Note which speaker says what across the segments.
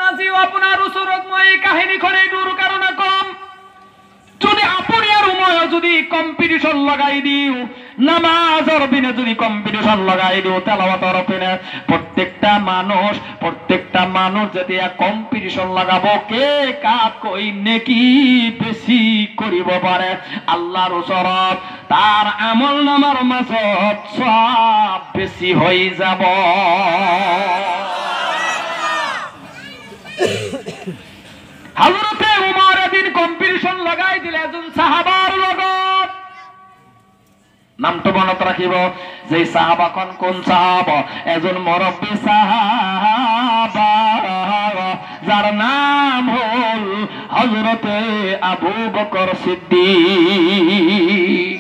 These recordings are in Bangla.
Speaker 1: আজিও আপোনাৰ ওচৰত মই এই কাহিনীখন এইটোৰ কাৰণে কম, যদি আপুনি আৰু মই যদি কম্পিটিশন লগাই দিও, নামাজৰ পিনে যদি কম্পিটিশন লগাই দিও, তেলাওয়াতৰ পিনে প্ৰত্যেকটা মানুহ যেতিয়া কম্পিটিশন লগাব কে কাকৈ নেকি বেছি কৰিব পাৰে আল্লাহৰ ওচৰত, তাৰ আমল নামাৰ মাজত সব বেছি হৈ যাব। হযরতে উমর এদিন কম্পিটিশন লাগাই দিলে এজন সাহাবার লগত। নামটো মনত রাখিব যে সাহাবাখন কোন সাহাবা, এজন মুরব্বী সাহাবা যার নাম হল হযরতে আবু বকর সিদ্দিক।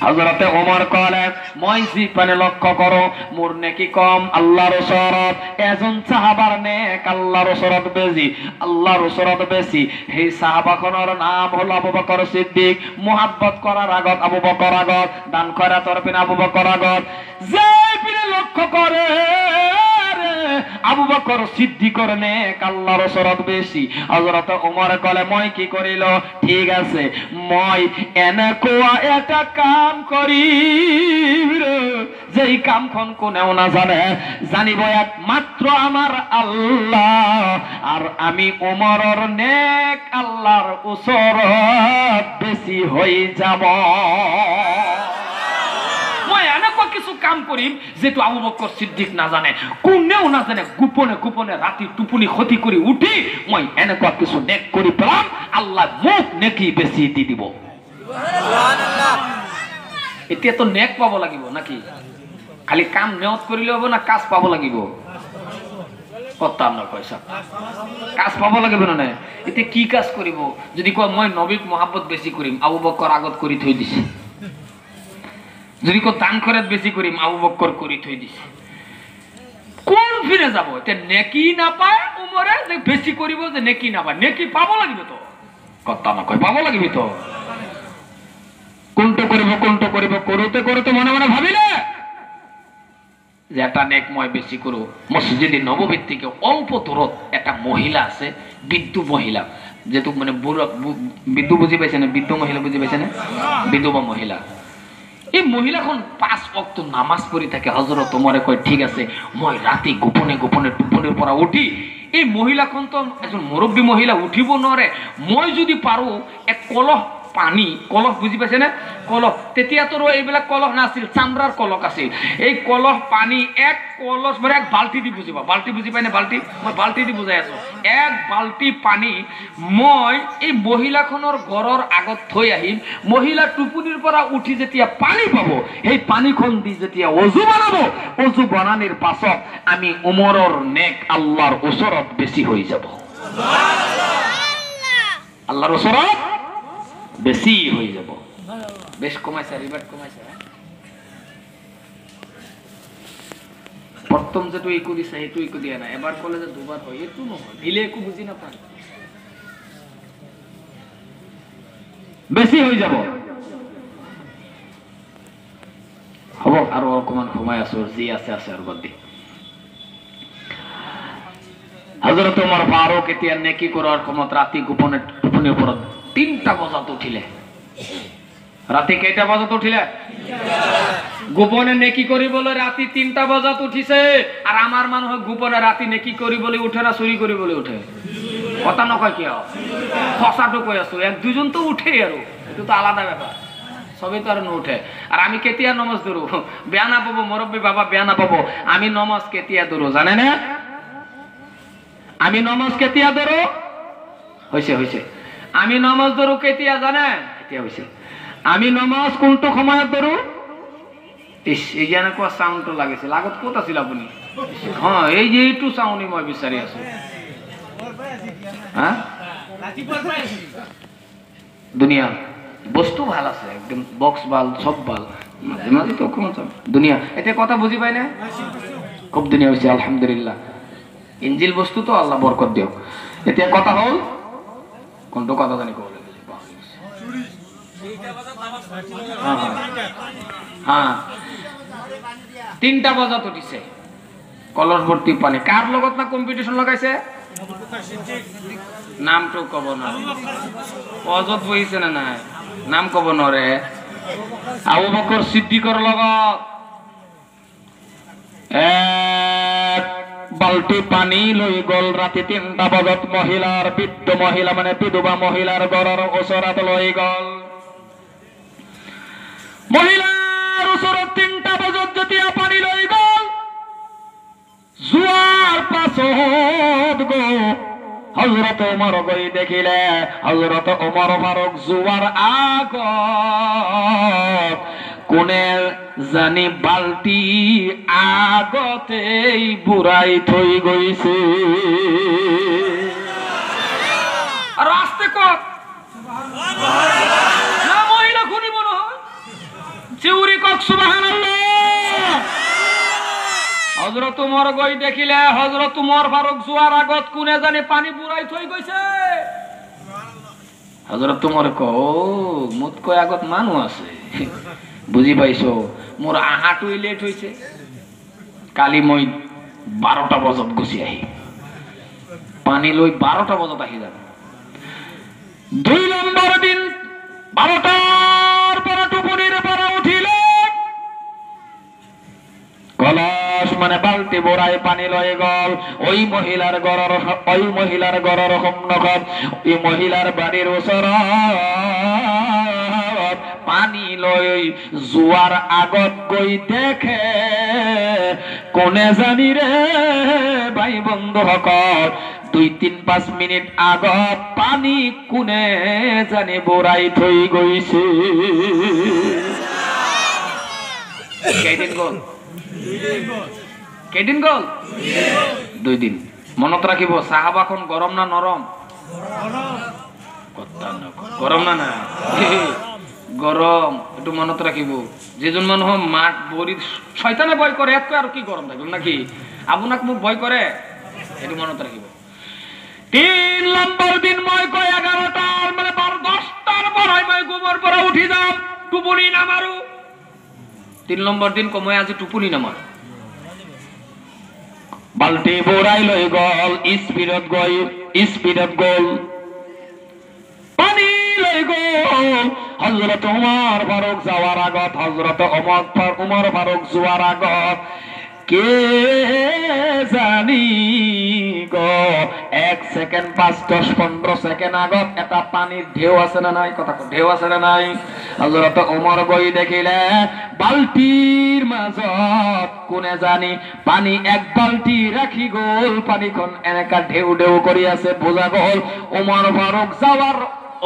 Speaker 1: হযরতে ওমর কলে মই জি পানে লক্ষ্য করো মোর নেকি কম আল্লাহর ওসরত, এজন সাহাবার নেক আল্লাহর ওসরত বেশি, আল্লাহর ওসরত বেশি। সেই সাহাবাখনৰ নাম হল আবু বকর সিদ্দিক। মুহাব্বত করার আগত আবু বকর আগত, দান খয়রাতর পিনে আবু বকর আগত, যে পিনে লক্ষ্য করে আবু বকর সিদ্দিকর নেক আল্লাহর ওসরত বেশি। হযরত ওমর কলে মই কি করিল, ঠিক আছে মই এনেকুৱা এটা কাম করি যেই কামখন কোনেও না জানে, জানিব একমাত্র আমার আল্লাহ, আর আমি ওমরের নেক আল্লাহর ওসরত বেশি হয়ে যাব। মই এনেকুৱা কিছু কাম কৰিম যেটো আবু বকর সিদ্দিক না জানে, কোনেও না জানে, গোপনে গোপনে রাতি টুপুনি ক্ষতি কৰি উঠি মই এনেকুৱা কিছু নেক কৰি পেলাম, আল্লাহ মোক নেকি বেশি দি দিব। এতিয়া তো নেক পাব লাগিব নাকি? খালি কাম নিয়ত কৰিলে হ'ব না কাজ পাব লাগিব? কথা না পয়সা কাজ পাব লাগিব না? এতিয়া কি কাজ কৰিব? যদি কয় মই নবীক মহাব্বত বেশি কৰিম, আবু বকর আগত কৰি থৈ দিছে। যদি কয় দান খয়রাত বেশি কৰিম, আবু বকর কৰি থৈ দিছে। কোন ফিরে যাব? এতিয়া নেকি নাপায় উমরে যে বেশি কৰিব, যে নেকি নাপায়, নেকি পাব লাগিব তো। কথা না কয় পাব লাগিব তো। কোনটো কৰিব কৰোতে কৰোতে মনে মনে ভাবিলে যে এটা নেক মই বেশি করো। মসজিদে নববীর থেকে অল্প দূরত একটা মহিলা আছে, বৃদ্ধ মহিলা, যেহেতু মানে বৃদ্ধ বুঝি পাইছে না, বৃদ্ধ মহিলা বুঝি পাইছে না, বিধবা মহিলা। এই মহিলাখন 5 ওয়াক্ত নামাজ পড়ি থাকে। হযরত ওমরে কয় ঠিক আছে মই রাতে গোপনে গোপনে টুপনির পরা উঠি। এই মহিলাখন তো একজন মুরব্বী মহিলা, উঠিব নরে। মই যদি পারো এক কলহ পানী, কলহ বুঝি পাইছে না, কলহ, তেতিয়া তোর এইবিলাক কলহ নাছিল, চামড়ার কলহ আছিল। এই কলহ পানী এক কলস মানে এক বাল্টি দি বুঝিবা, বাল্টি বুঝি পাই না, বাল্টি, মই বাল্টি দি বুঝাই আছো। এক বাল্টি পানী মই এই মহিলাখনৰ ঘৰৰ আগত থৈ আহিম। মহিলা টুপুনিৰ পৰা উঠি যেতিয়া পানী পাব, সেই পানীখন দি যেতিয়া অজু বনাব, অজু বনানিৰ পাছত আমি উমৰৰ নেক আল্লাহৰ ওচৰত বেছি হৈ যাব। আল্লাহর ওসরত বেশি হয়ে যাব। বেশ কমাইছে, রিবার্ট কমাইছে। প্রথম যেটো একো দিছে সেইটো একো দিয়া নাই, এবাৰ কলে যে দুবাৰ হয়, এইটো নহয়, দিলে একো বুজি নাপায়, বেশি হয়ে যাব। হব আৰু অকমান ঘুমাই আছো, যি আছে আছে আৰু বাদ দি। হযরত ওমর ফারুক এতিয়া নেকি করার ক্ষমতা, রাতি গোপনে টুপনির উপর 3টা বজাত উঠিলে। রাতি কেইটা বজাত উঠিলে? গোপনে নেকি কৰিবলৈ রাতি 3টা বজাত উঠিছে। আর আমার মানুষ গোপনে রাতি নেকি কৰিবলৈ উঠে না চুরি কৰিবলৈ উঠে? কথা নকয় কিয়? সঁচাটো কৈ আছো, 1-2জন তো উঠে, আৰু এইটো তো আলাদা ব্যাপার, সবই তো আর নুঠে। আর আমি কেতিয়া নমাজ ধরু, বেয়া না পাবো মুরব্বী বাবা, বেয়া না পাবো, আমি নমাজ কেতিয়া ধরু জানে না? আমি নমাজ কেতিয়া ধরো? হইছে হইছে। আমি নমাজ ধরু কেতিয়া জানে? কেতিয়া হইছে। আমি নমাজ কোনটো সময়ত ধরু? এই যে এনেকুৱা সাউন্ডটো লাগিছিল, আগত ক'ত আছিল আপুনি? হ্যাঁ, এই যে এইটো চাউনি মই বিচাৰি আছো। হ্যাঁ, দুনিয়া বস্তু ভাল আছে, একদম বক্স ভাল, সব ভাল, মাঝে মাঝে তো দুনিয়া। এতিয়া কথা বুজি পাই না? খুব দুনিয়া হয়েছে আলহামদুলিল্লাহ। ইঞ্জিল বস্তু তো আল্লাহ বরকত দিও। এতিয়া কথা হল কোনটো কথা জানি কব লাগে? হ্যাঁ, 3টা বজাত উঠিছে। কলস ভর্তি পানি। কার লগত না কম্পিটিশন লাগাইছে? নামটো কব না, অজত বহিছে না নাই, নাম কব নরে। আবু বকর সিদ্দিকর লগত এক বালতি পানী লৈ গল। ৰাতি ৩টা বজাত মহিলাৰ বৃদ্ধ মহিলা মানে বিধৱা মহিলাৰ ঘৰৰ ওচৰত লৈ গল। মহিলাৰ ওচৰত ৩টা বজাত যেতিয়া পানী লৈ গল, যোৱাৰ পাছত হযরত ওমর গৈ দেখিলে হযরত ওমর ফারুক যোৱাৰ আগত কোনে জানি বালতি আগতেই বুঢ়াই থৈ গৈছে। আৰু আস্তে কওক না, মহিলা শুনিব নহয়, চিউৰি কওক সুবহানাল্লাহ। হযরত ওমর গৈ দেখিলে হযরত ওমর ফারুক যোৱাৰ আগত কোনে জানি পানী বুঢ়াই থৈ গৈছে। হযরত ওমর কয় মোতকৈ আগত মানুহ আছে, বুজি পাইছো, মোৰ আহাটোই লেট হৈছে। কালি মই 12টা বজাত গুচি আহি পানী লৈ 12টা বজাত আহি যাম। 2 নম্বৰ দিন 12টাৰ পৰা টোপনিৰ পৰা উঠিলে কলস মানে বালতি ভৰাই পানী লৈ গল। ওই মহিলাৰ ঘৰৰ সন্মুখত এই মহিলাৰ বাড়িৰ ওচৰত পানী লৈ যোৱাৰ আগত গৈ দেখে কোনে জানি ৰে ভাই বন্ধুসকল 2-3-5 মিনিট আগত পানী কোনে জানি ভৰাই থৈ গৈছে। কেইদিন গল? কেইদিন গল? 2 দিন। মনত রাখিব সাহাবাখন গরম না নরম? গরম না না গরম, একটু মনত রাখিব। যেজন মানুষ মাঠ বড়ি শয়তানে ভয় করে এত আর কি গরম থাকবে নাকি? আপনাক মুখ ভয় করে, একটু মনত রাখিব। 3 নম্বর দিন মই কয় 11টার মানে 10টার পর মই গোবর পরে উঠি যাম, টুপুনি না মারু। 3 নম্বর দিন কময় আজি টুপুনি না মারু। বালতি বোরাই লই গল, স্পিডত গল পানি লই গল। হযরত ওমর ফারুক যাওয়ার আগত হযরত ওমর ফারুক যাওয়ার আগত কে জানি গো 1 সেকেন্ড 5-10-15 সেকেন্ড আগত এটা পানির ঢেউ আছে না নাই? কথা ঢেউ আছে না নাই? হযরত ওমর গই দেখিলে বালতির মাজত কোনে জানি পানি 1 বালতি রাখি গল, পানিখন এনেকা ঢেউ ঢেউ কৰি আছে। বোঝা গল ওমর ফারুক যাওয়ার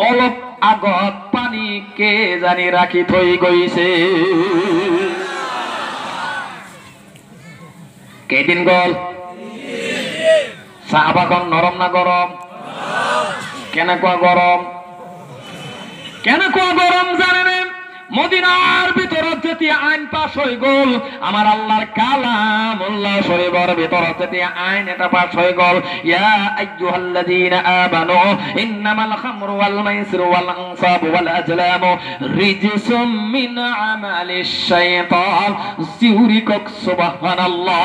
Speaker 1: অলপ আগত পানি কে জানি রাখি থৈ গৈছে। কেইদিন গল? সাহাবাগণ নরম না গরম? কেনেকুৱা গরম? কেনেকুৱা গরম জানেন? মদিনার ভিতৰত যেতিয়া আইন পাস হৈ গল, আমার আল্লাহর কালামুল্লাহ শরীফের ভিতৰত যেতিয়া আইন এটা পাস হৈ গল, ইয়া আইয়ুহাল্লাযীনা আমানু ইন্নামাল খামরু ওয়াল মাইসিরু ওয়াল আনসাবু ওয়াল আজলামু রিজসুম মিন আমালিশ শাইতান। জিউরি কক সুবহানাল্লাহ।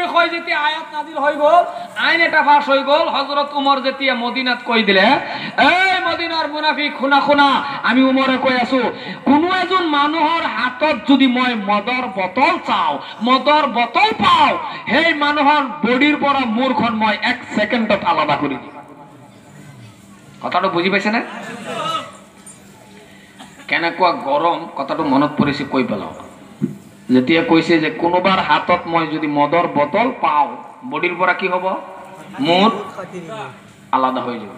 Speaker 1: বিষয় যেতিয়া আয়াত নাজিল হৈ গল, আইন এটা পাস হৈ গল, হযরত ওমর যেতিয়া মদিনাত কই দিলে, এই মদিনার মুনাফিক শুনা শুনা, আমি ওমরে কই আছো, কোনো এজন মানুহৰ হাতত যদি মই মদৰ বটল চাও, মদৰ বটল পাও, সেই মানুহৰ বডিৰ পৰা মূৰখন মই 1 সেকেন্ডত আলাদা কৰি দিম। কথাটো বুজি পাইছে না? কেনেকুৱা গৰম কথাটো মনত পৰিছে কৈ পেলাও। যেতিয়া কৈছে যে কোনোবাৰ হাতত মই যদি মদৰ বটল পাও, বডিৰ পৰা কি হব? মূৰ আলাদা হৈ যাব।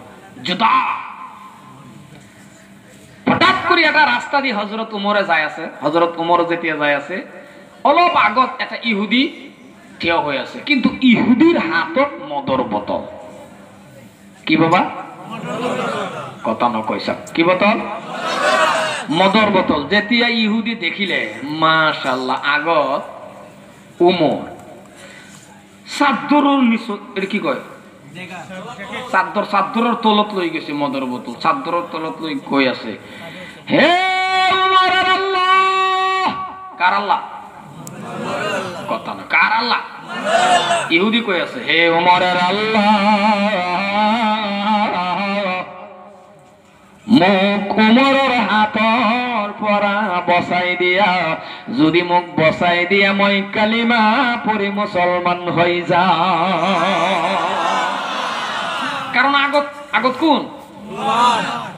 Speaker 1: জুতা হঠাৎ কৰি এটা ৰাস্তা দি হযরত ওমরে যায় আছে। হযরত ওমর যেতিয়া যায় আছে, অলপ আগত এটা ইহুদি থিয় হৈ আছে, কিন্তু ইহুদিৰ হাতত মদৰ বটল। কি বাবা? কথা নকৈছা কি বটল? মদর বোতল। যেতিয়া ইহুদি দেখিলে, মাশাআল্লাহ, আগত ওমর চাদৰৰ নিচত কি কয় চাদৰৰ তলত লৈ গৈছে মদৰ বোতল, চাদৰৰ তলত লৈ কৈ আছে, হে ওমৰৰ আল্লাহ। কার আল্লাহ? কথা না, কার আল্লাহ? ইহুদি কই আছে, হে ওমরের আল্লাহ, মুখ উমরের হাতর পরা বসাই দিয়া, যদি মুখ বসাই দিয়া মই কালিমা পড়ি মুসলমান হই যা। কারণ আগত আগত কোন?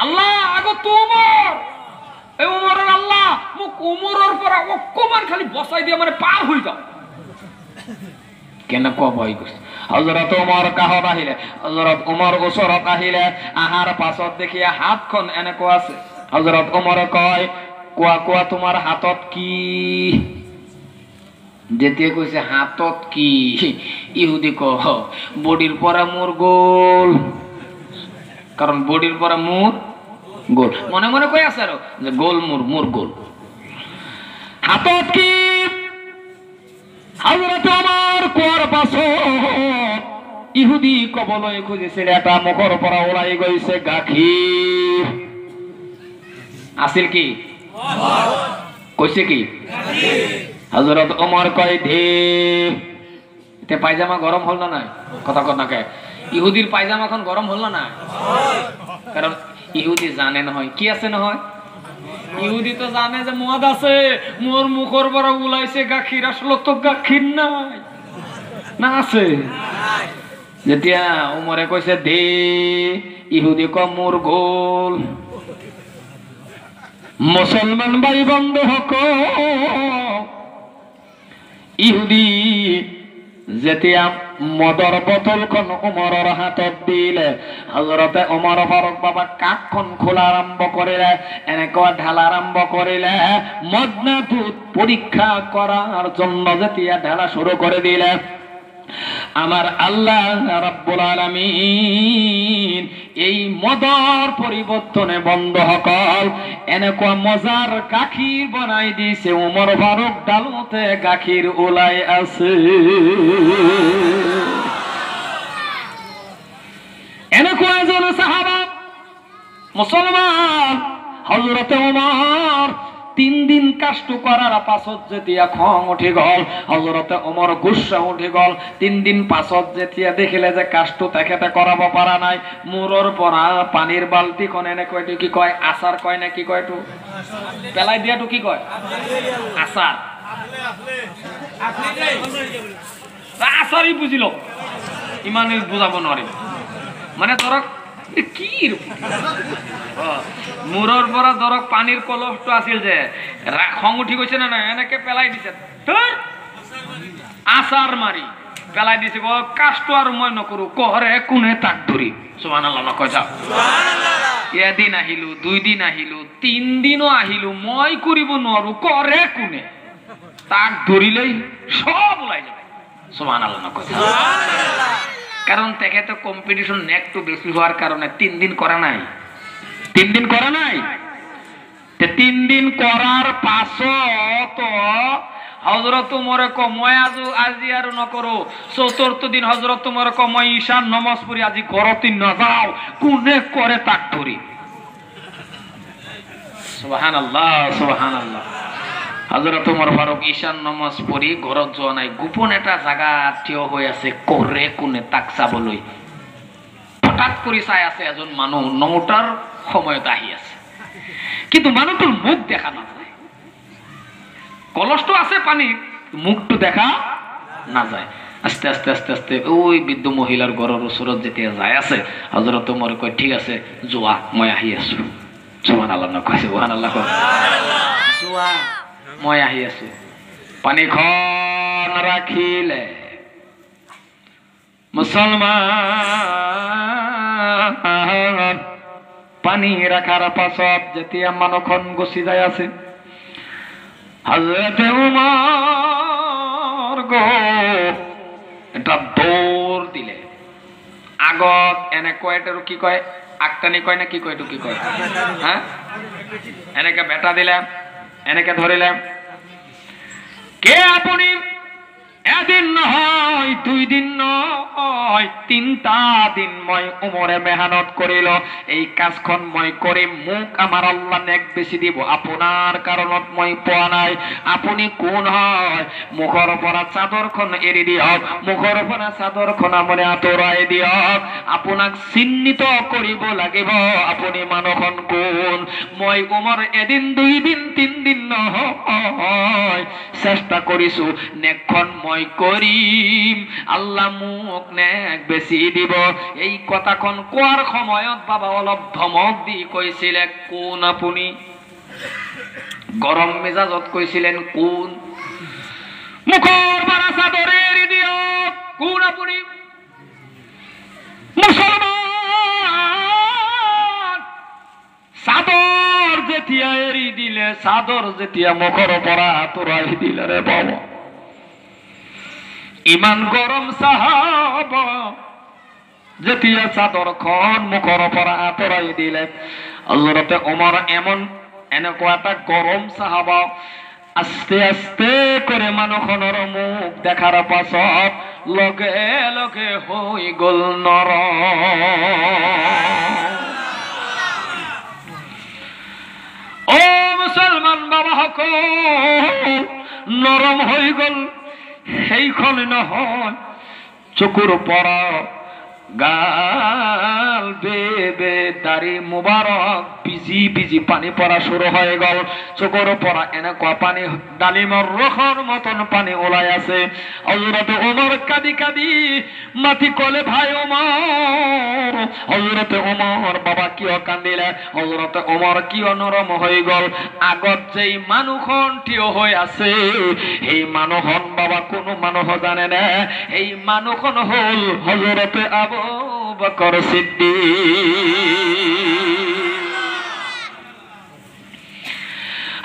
Speaker 1: আল্লাহ, আগত তো উমর। এই উমরের আল্লাহ মুখ উমরের পরা অকমান খালি বসাই দিয়া মানে পার হই যাও। কেন কবই করছে? হযরত ওমর কাহত আহিলে, হযরত ওমর ওসরত আহিলে, আহার পাছত দেখিয়া হাতখন এনেকো আছে। হযরত ওমর কয়, কোয়া কোয়া তোমার হাতত কি? যেতে কইছে হাতত কি? ইহুদি কহ, বডির পরা মোর গোল। কারণ বডির পরা মোর গোল, মনে মনে কই আছে আর যে গোল মোর, মোর গোল। হাতত কি? হযরত ওমর কোয়ার পাছত ইহুদি কবলয় খুঁজেছিল, এটা মুখর পরা ওলাই গইছে গাখীর। আসিল কি? কইছে কি? হযরত ওমর কয় ধে। তে পায়জামা গরম হল না নাই? কথা কর না কে? ইহুদির পায়জামা এখন গরম হল না নাই? কারণ ইহুদি জানে না হয় কি আছে না হয়, ইহুদি তো জানে যে মদ আছে, মোর মুখর বড় উলাইছে গাখীর, আসলে তো গাখীর নাই, না আছে? যেতিয়া উমরে কইছে দে, ইহুদি ক মোর গোল। মুসলমান ভাই বন্ধু হক, ইহুদি যেতিয়া মদর বোতলখন উমরের হাতত দিলে, হযরতে ওমর ফারুক বাবা কাকখন খোলা আরম্ভ করিলে, এনেকা ঢালা আরম্ভ করিলে, মদ না দুধ পরীক্ষা করার জন্য যেতিয়া ঢালা শুরু করে দিলে, আমার আল্লাহ রাব্বুল আলামিন এই মদর পরিবর্তনে বন্ধ হকল এনেকা মজার গাখীর বানাই দিয়েছে। ওমর ফারুক ডালতে গাখীর ওলাই আছে। এনেকা একজন সাহাবা মুসলমান হযরতে ওমর 3 দিন কষ্ট করার পাছত যেতিয়া খং উঠি গল, হযরতে ওমর গুসা উঠি গল। 3 দিন পাছত যেতিয়া দেখিলে যে কষ্ট তেখেতে করাব পারা নাই, মুরর পরা পানির বালতি খন এনে কয়টো কি কয়, আচার কয় না কি কয়, তো পেলাই দিয়াটো কি কয়, আচার। আচারই বুঝিল, ইমানে বুঝাব নোৱাৰিম। মানে ধৰক কি মুৰৰ পৰা ধৰক পানীৰ কলহটো আছিল যে, খং উঠি গৈছে না নাই, এনেকে পেলাই দিছে, আচাৰ মাৰি পেলাই দিছে। কাষ্ট আৰু মই নকৰো, কহৰে কোনে তাক ধৰি। সুবহানাল্লাহ নকয় যাও। এদিন আহিলো, 2 দিন আহিলো, 3 দিনও আহিলো, মই কৰিব নোৱাৰো, কৰে কোনে, তাক ধৰিলেই সব ওলাই যাবে। সুবহানাল্লাহ নকয় যাও। কারণ তেখেতে কম্পিটিশন একটু বেশি হওয়ার কারণে 3 দিন করা নাই, 3 দিন করা নাই। 3 দিন করার পাছত হযরত ওমর কময় আজি আর নকরো। 4th দিন হযরত ওমর কময় ঈশান নামাজ পড়ি আজি ঘরতে না যাও, কোনে করে তাক ধরি। সুবহানাল্লাহ সুবহানাল্লাহ। হযরত ওমর ফারুক ঈশান নামাজ পড়ি ঘরত যোৱা নাই, গোপন এটা জায়গা থিয় হৈ আছে, করে কোনে তাক চাবলৈ। হঠাৎ কৰি চাই আছে এজন মানুহ 9টাৰ সময়ত আহি আছে, কিন্তু মানুহটোৰ মুখ দেখা নাযায়। কলসটো আছে পানী, মুখটো দেখা নাযায়। আস্তে আস্তে আস্তে আস্তে ওই বৃদ্ধ মহিলার ঘরের ওচৰত যেতিয়া যাই আছে, হযরত ওমর কয় ঠিক আছে যোৱা, মই আহি আছো। সুবহানাল্লাহ নকয়, সুবহানাল্লাহ কয়, যোৱা মই আহি আছো। পানীখন ৰাখিলে মুসলমান, পানী রাখার পাছত যেতিয়া মানুহখন গুচি যায় আছে, হযরতে ওমর গো এটা দৌড় দিলে। আগত এনে কয়, এটারও কি কয়, আগটানি কয় না কি কয়, এটু কি কয়, হ্যাঁ, এনেকে বেটা দিলে, এনেকে ধরিলে, কে আপনি? এদিন নহয় 2 দিন নয় 3টা দিন মই উমরে মেহনত করিল এই কাজখন মই করে মুখ আমার আল্লাহ নেক বেশি দিব আপনার কারণত মই পোৱা নাই আপুনি কোন হয় মুখৰ পৰা চাদৰখন এৰি দিয়ক মুখৰ পৰা চাদৰখন আমনে আঁতৰাই দিয়ক আপোনাক চিহ্নিত কৰিব লাগিব আপুনি মানুহখন কোন মই উমৰ এদিন 2 দিন 3 দিন নহয় চেষ্টা কৰিছো নেকখন মই কৰিম আল্লাহ মোক নেক বেশি দিব এই কথাখন কোৱাৰ সময়ত বাবা অলপ ধমক দি কৈছিলে কোন আপুনি গরম মেজাজত কইছিলেন কোন মুখর বারা চাদরে এরি দিও কোন আপনি মুসলমান চাদর যেতিয়া এরি দিলে চাদর যেতিয়া মুখর পরা আতরাই দিলে রে বাবা ইমান গরম সাহাবা যেতিয়া চাদর খন মুখর পরা আতরাই দিলে হযরতে ওমর এমন এনেকুৱা এটা গরম সাহাবা আস্তে আস্তে করে মানুহখনৰ মুখ দেখাৰ পাছত লগে লগে হৈ গল নৰম ও মুসলমান বাবা সকল নরম হৈ গল সেইখন নহয় চকুৰ পৰা গাল বেবে দাড়ি মুবারক বিজি বিজি পানি পড়া শুরু হয়ে গেল চোখের পড়া এনেকুৱা পানি ডালিমর রসর মতন পানি ওলাই আছে হযরত ওমর কাঁদি কাঁদি মাটি কলে ভাই ওমর হযরত ওমর বাবা কিয় কান্দিলে হযরত ওমর কিয় নরম হয়ে গেল আগত যেই মানুহখন থিয় হৈ আছে এই মানুহখন বাবা কোনো মানুহ জানে না এই মানুহখন হল হযরত আবু বকর সিদ্দিক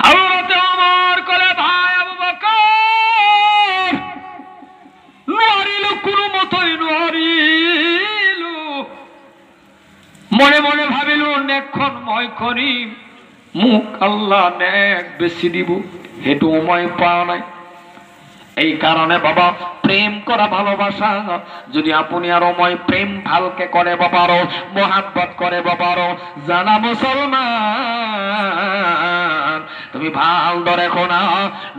Speaker 1: হযরত ওমর কলে ভাই আবু বকর নরিল কোন মতই নরিল মনে মনে ভাবিলু নেকখন মই করিম মুখ আল্লাহ নেক বেশি দিব হেতু মই পাও নাই এই কারণে বাবা প্রেম করা ভালোবাসা যদি আপনি আর মই প্রেম ভালকে করে বাবারো মোহাব্বত করে বাবারো জানা মুসলমান তুমি ভাল ধরে খোনা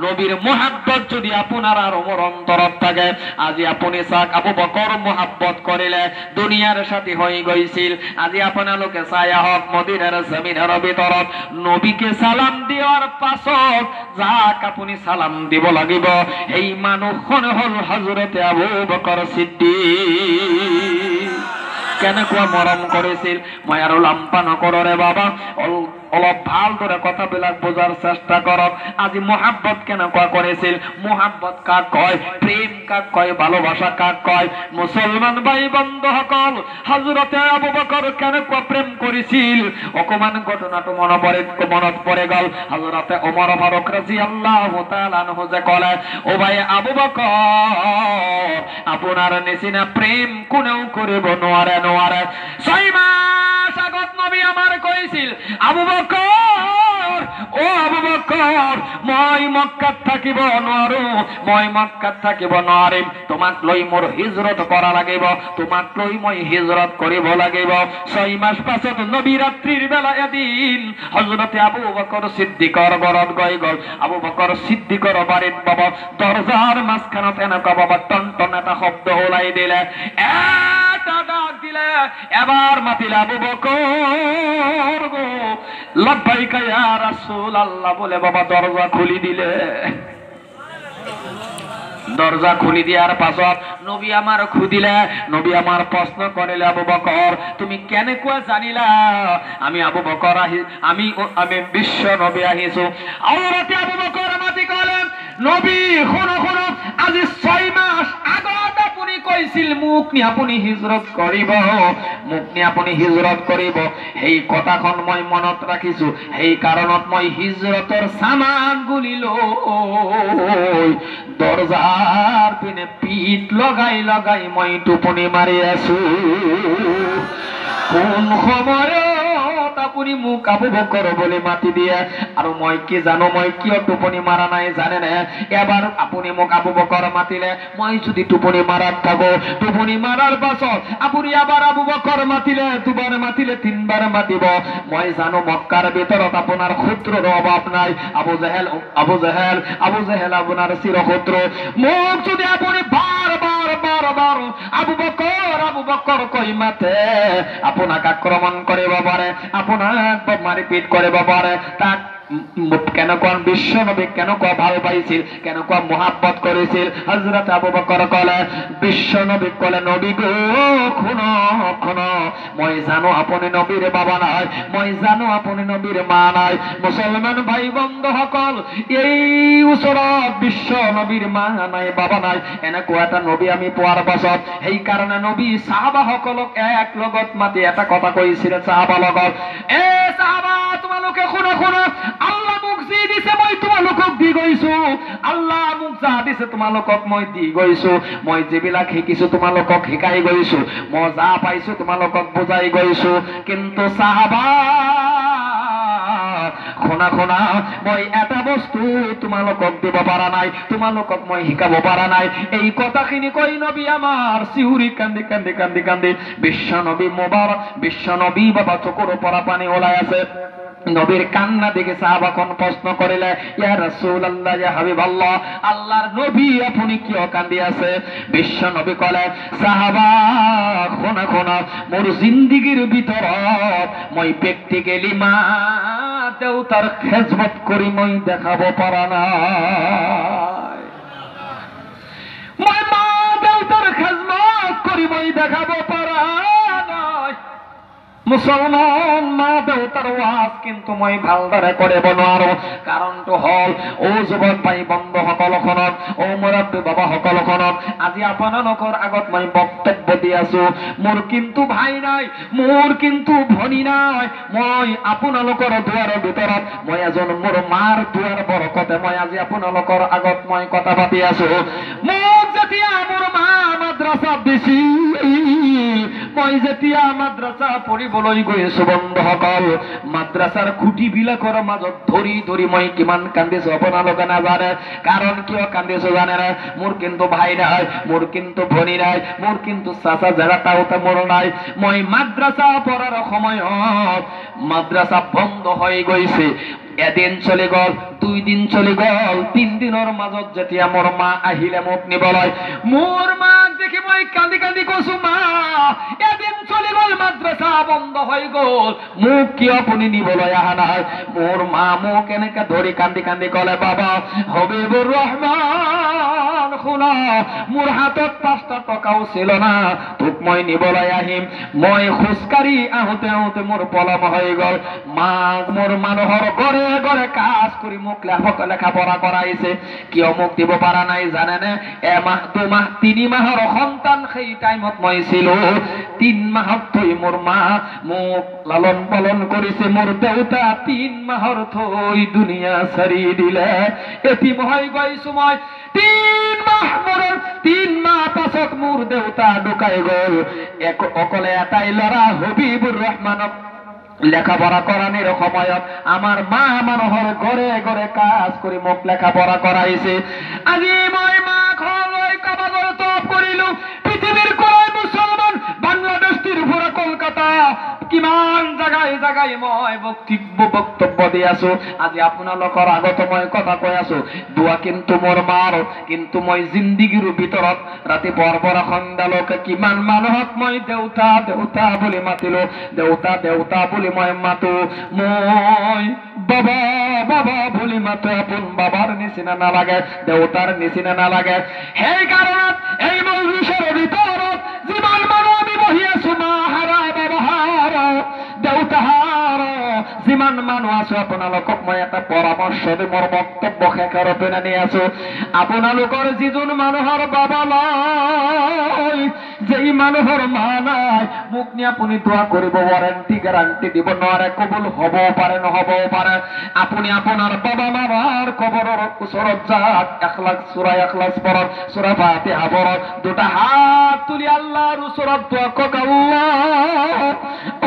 Speaker 1: নবীর মোহাব্বত যদি আপনার আর ওমর অন্তরত থাকে আজি আপনি চাক আবু বকর মোহাব্বত করিলে দুনিয়ার সাথী হয়ে গইছিল আজি আপনালোকে ছায়া হক মদিনার জমিনের ভিতৰত নবীকে সালাম দেওয়ার পাছত যাক আপনি সালাম দিব লাগিব এই মানুহখন হল হযরতে আবু বকর সিদ্দিক কেনেকুৱা মৰম কৰিছিল মই আৰু লাম্পা নকৰো ৰে বাবা অলপ ভাল ধৰে কথাবিলাক বুজাৰ চেষ্টা কৰক আজি মোহাব্বত কেনেকুৱা কৰিছিল মোহাব্বত কাক কয় প্রেম কাক কয় ভালোবাসা কাক কয় মুসলমান ভাই বন্ধুসকল হযরতে আবু বকর কেনেকুৱা প্রেম কৰিছিল অকমান ঘটনাটো মনত পৰে গল হযরতে ওমর ফারুক রাদিয়াল্লাহু তাআলা আনহু যে কলে ও ভাই আবু বকর আপনার নিচিনা প্রেম কোনেও কৰিব নোৱাৰে নোৱাৰে 6 মাস আগত নবী আমার কইছিল আবু বকর ও আবু বকর মই মক্কাত থাকিব নোৱাৰো মই মক্কাত থাকিব নোৱাৰিম তোমাক লৈ মোৰ হিজরত করা লাগিব তোমাক লৈ মই হিজরত কৰিব লাগিব 6 মাস পাছত নবী রাত্রির বেলা এদিন হযরতে আবু বকর সিদ্দিকৰ ঘৰত গৈ গল আবু বকর সিদ্দিকৰ বাড়িত বাবা দরজার মাঝখানত এনেকুৱা বাবা টনটন এটা শব্দ ওলাই দিলে এটা ডাক দিলে এবার মাতিলে আবু বকর গো লব্বাইকা ইয়া রাসূলুল্লাহ বলে বাবা দরজা খুলি দিলে দরজা খুলি দিয়ার পাছত নবী আমার খুদিলে নবী আমার প্রশ্ন করিলে আবু বকর তুমি কেনেকুৱা জানিলা আমি আবু বকর আমি বিশ্ব নবী আহিছো হযরতে আবু বকর মাতি কলেন নবী শুনো শুনো আজি 6 মাস আগত আপুনি কৈছিল মুখ নি আপুনি হিজরত কৰিব মুখ নি আপুনি হিজরত কৰিব এই কথাখন মই মনত ৰাখিছো এই কাৰণত মই হিজরতৰ সামান গুলি লৈ দরজার পিনে পিঠ লগাই লগাই মই টোপনি মারি আছো কোন সময়ত আপুনি মোক আবু বকর বলে মাতি দিয়ে আৰু মই কি জানো মই কিয় টোপনি মাৰা নাই জানে নে এবাৰ আপুনি মোক আবু বকর মাতিলে মই যদি টোপনি মাৰাত থাকো টোপনি মাৰাৰ পাছত আপুনি এবাৰ আবু বকর মাতিলে দুবাৰ মাতিলে তিনবাৰ মাতিব মই জানো মক্কাৰ ভিতৰত আপোনাৰ শত্ৰুৰ অভাৱ নাই আবু জেহেল আপোনাৰ চিৰশত্ৰু মোক যদি আপুনি বাৰ আবু বকর কই মাতে আপোনাক আক্ৰমণ কৰিব পাৰে আপোনাক মাৰিপিট কৰিব পাৰে তাক কেনেকুৱা বিশ্ব নবী কেনেকুৱা ভাল পাইছিল কেনেকুৱা মহাব্বত কৰিছিল হযরত আবু বকর কলে বিশ্ব নবী কলে নবী গো শুনো মই জানো আপুনি নবীৰ বাবা নাই মই জানো আপুনি নবীৰ মা নাই মুসলমান ভাই বন্ধুসকল এই ওচৰত বিশ্ব নবীৰ মা নাই বাবা নাই এনেকুৱা এটা নবী আমি পোৱাৰ পাছত সেই কাৰণে নবী সাহাবাসকলক এক লগত মাতি এটা কথা কৈছিল সাহাবা লগত এ সাহাবা তোমালোকে শুনো আল্লাহ মোক যি দিছে মই তোমালোকক দি গৈছো আল্লাহ মোক যা দিছে তোমালোকক মই দি গৈছো মই যিবিলাক শিকিছো তোমালোকক শিকাই গৈছো মই যা পাইছো তোমালোকক বুজাই গৈছো কিন্তু সাহাবা শুনা মই এটা বস্তু তোমালোকক দিব পাৰা নাই তোমালোকক মই শিকাব পাৰা নাই এই কথাখিনি কৈ নবী আমাৰ চিউৰি কান্দি বিশ্ব নবী মুবাৰক বিশ্ব নবী বাবা চকুৰ পৰা পানী ওলাই আছে নবীর কান্না দেখে সাহাবাগণ প্রশ্ন করিলে ইয়া রাসূলুল্লাহ ইয়া হাবিবাল্লাহ আল্লাহর নবী আপনি কিয় কান্দি আছে বিশ্ব নবী কলে সাহাবা শুনা মোর জিন্দেগীর ভিতৰত মই প্র্যাকটিক্যালি মা দেউতার খেজমত করি মই দেখাব পারা নাই মই মা দেউতার খেজমত করি মই দেখাব পারা নাই মুসলমান মা দেউতার ওয়াজ কিন্তু মই ভালদৰে কৰিব নোৱাৰো কাৰণটো হল ও যুৱক ভাই বন্ধুসকল শুনক ও মুৰব্বী বাবাসকল শুনক আজি আপোনালোকৰ আগত মই বক্তব্য দি আছো মোৰ কিন্তু ভাই নাই মোৰ কিন্তু ভনী নাই মই আপোনালোকৰ দুৱাৰৰ ভিতৰত মই এজন মোৰ মাৰ দুৱাৰ বৰকতে মই আজি আপোনালোকৰ আগত মই কথা পাতি আছো মোক যেতিয়া মোৰ মা মাদ্ৰাসাত দিছি মই যেতিয়া মাদ্ৰাসা পঢ়িবলৈ গৈছো বন্ধুসকল মাদ্ৰাসাৰ খুঁটি বিলাকৰ মাজত ধৰি মই কিমান কান্দিছো আপোনালোকে নাজানে কাৰণ কিয় কান্দিছো জানে না মোৰ কিন্তু ভাই নাই মোৰ কিন্তু ভনী নাই মোৰ কিন্তু চাচা জেঠাওটা মোৰ নাই মই মাদ্ৰাসা পঢ়াৰ সময়ত মাদ্ৰাসা বন্ধ হৈ গৈছে এদিন চলে গল দুই দিন চলে গল তিন দিনৰ মাজত যেতিয়া মোৰ মা আহিলে মোক নিবলৈ মোৰ মা দেখি মই কান্দি কৈছো মা এদিন চলে গল মাদ্ৰাসা বন্ধ হৈ গল মোক কি আপুনি নিবলৈ আহা নাই মোৰ মা মোক এনেকে ধৰি কান্দি কলে বাবা হবিবুর রহমান শুনা মোৰ হাতত 5টা টকাও ছিল না তোক মই নিবলৈ আহিম মই খোজকাঢ়ি আহোতে মোৰ পলম হৈ গল মা মোৰ মানুহৰ ঘৰে কাজ কৰি মোক লেখাপঢ়া কৰাইছে কিয় মোক দিব পাৰা নাই জানেনে এমাহ দুমাহ 3 মাহৰ সন্তান সেই টাইমত মই ছিল 3 মাহত থৈ মোৰ মা মোক লালন পালন কৰিছে মোৰ দেউতা 3 মাহৰ থৈ দুনিয়া সাৰি দিলে এতিম হৈ গৈছো মই 3 মাহ পাছত মোৰ দেউতা ঢুকাই গল অকলে এটাই ল'ৰা হবিবুর ৰহমানক লেখাপড়া করানোর সময়ত আমার মা মানুহৰ ঘরে কাজ কৰি মোক লেখাপড়া কৰাইছে আজি মই মা ঘৰলৈ কাবাগৰ তপ কৰিলো পৃথিৱীৰ কোন মুছলমান বাংলাদেশৰ পৰা কলকাতা কিমান জাগাই মই বক্তব্য দি আছো আজি আপোনালোকৰ আগত মই কথা কৈ আছো দুয়া কিন্তু মোৰ মাৰ কিন্তু মই জিন্দেগীৰ ভিতৰত ৰাতিপুৱাৰ পৰা সন্ধ্যালৈকে কিমান মানুহক মই দেউতা বুলি মাতিলো দেউতা বুলি মই মাতো মই বাবা বুলি মাতো আপোন বাবাৰ নিচিনা নালাগে দেউতাৰ নিচিনা নালাগে সেই কাৰণত এই মজলিছৰ ভিতৰত যিমান মানুহ আমি বহি আছো মাহাৰা বাবাহাৰা দেউতাহাৰা যিমান মানুহ আছো আপোনালোকক মই এটা পৰামৰ্শ দি মোৰ বক্তব্য শেষৰ পিনে নি আছো আপোনালোকৰ যিজন মানুহৰ বাবা নাই যেই মানুহৰ মা নাই মোক নি আপুনি দোয়া কৰিব গ্যাৰান্টি দিব নোৱাৰে কবুল হ'ব পাৰে নহ'বও পাৰে আপুনি আপোনাৰ বাবা মাৰ কবৰৰ ওচৰত যাওক 1 লাখ সূরা ইখলাস পঢ়ক সূরা ফাতিহা পঢ়ক 2টা হাত
Speaker 2: তুলি আল্লাহর উসরাত দোয়া কক, আল্লাহ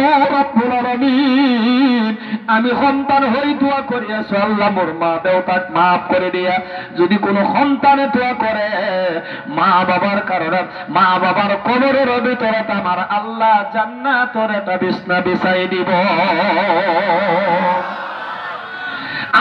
Speaker 2: ও রব্বুল আলামিন, আমি সন্তান হই দোয়া করি আছো, আল্লাহ মোর মা দেউতাক মাফ করে দিয়া। যদি কোনো সন্তানে দোয়া করে মা বাবার কারণে, মা বাবার কবরের ভিতরে আমার আল্লাহ জান্নাতের একটা বিছনা বিছাই দিব।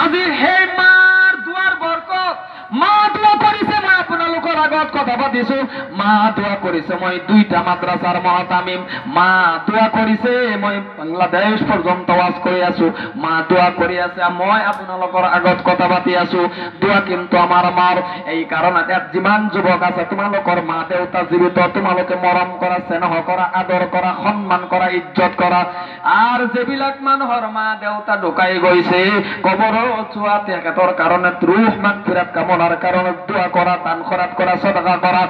Speaker 2: আজি হে মার দুয়ার বরকত, মা দোয়া করিছে, মই আপোনালোকৰ আগত কথা পাতিছো। মা দোয়া করিছে মই 2টা মাদ্রাসার মহাতামিম, মা দোয়া করিছে মই বাংলাদেশ পর্যন্ত ওয়াজ করে আছো, মা দোয়া কৰি আছে, মই আপোনালোকৰ আগত কথা পাতি আছো। দোয়া কিন্তু আমার মার। এই কারণে যিমান যুবক আছে তোমালোকৰ মা দেউতা জীবিত, তোমালোকে মৰম কৰা, স্নেহ কৰা, আদৰ কৰা, সম্মান কৰা, ইজ্জত কৰা। আর যেবিলাক মানুহৰ মা দেউতা ঢুকাই গৈছে কবৰৰ চোৱা, তেখেতৰ কাৰণে রূহ মাগফিরাত কামনার কারণে দোয়া করা, দান খরাত করা, সদকা করা।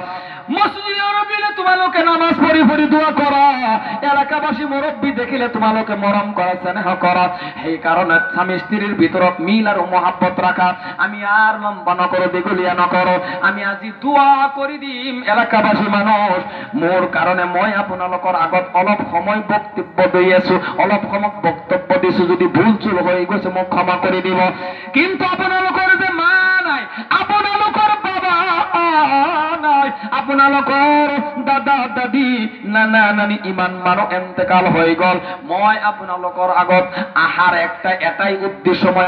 Speaker 2: মসজিদে নবীতে তোমালোকে নামাজ পড়ি পড়ি দোয়া করা, এলাকাবাসী মুরব্বী দেখিলে তোমালোকে মরম করা, স্নেহ করা। এই কারণে স্বামী স্ত্রীর ভিতরত মিল আর মহাব্বত রাখা। আমি আর লম্বা নকরো, দীঘলীয়া নকরো, আমি আজি দোয়া কৰি দিম এলাকাবাসী মানুষ মোর কারণে। মই আপোনালোকৰ আগত অলপ সময় বক্তব্য দি আছো, অলপ সময় বক্তব্য দিছো, যদি ভুল চুল হৈ গৈছে মোক ক্ষমা কৰি দিব। কিন্তু আপোনালোকৰ যে মা নাই, আপোনালোকৰ বাবা নাই, আপোনালোকৰ দাদা দাদি নানা নানি ইমান মানুহ এন্তেকাল হৈ গল, মই আপোনালোকৰ আগত আহাৰ এটাই উদ্দেশ্য, মই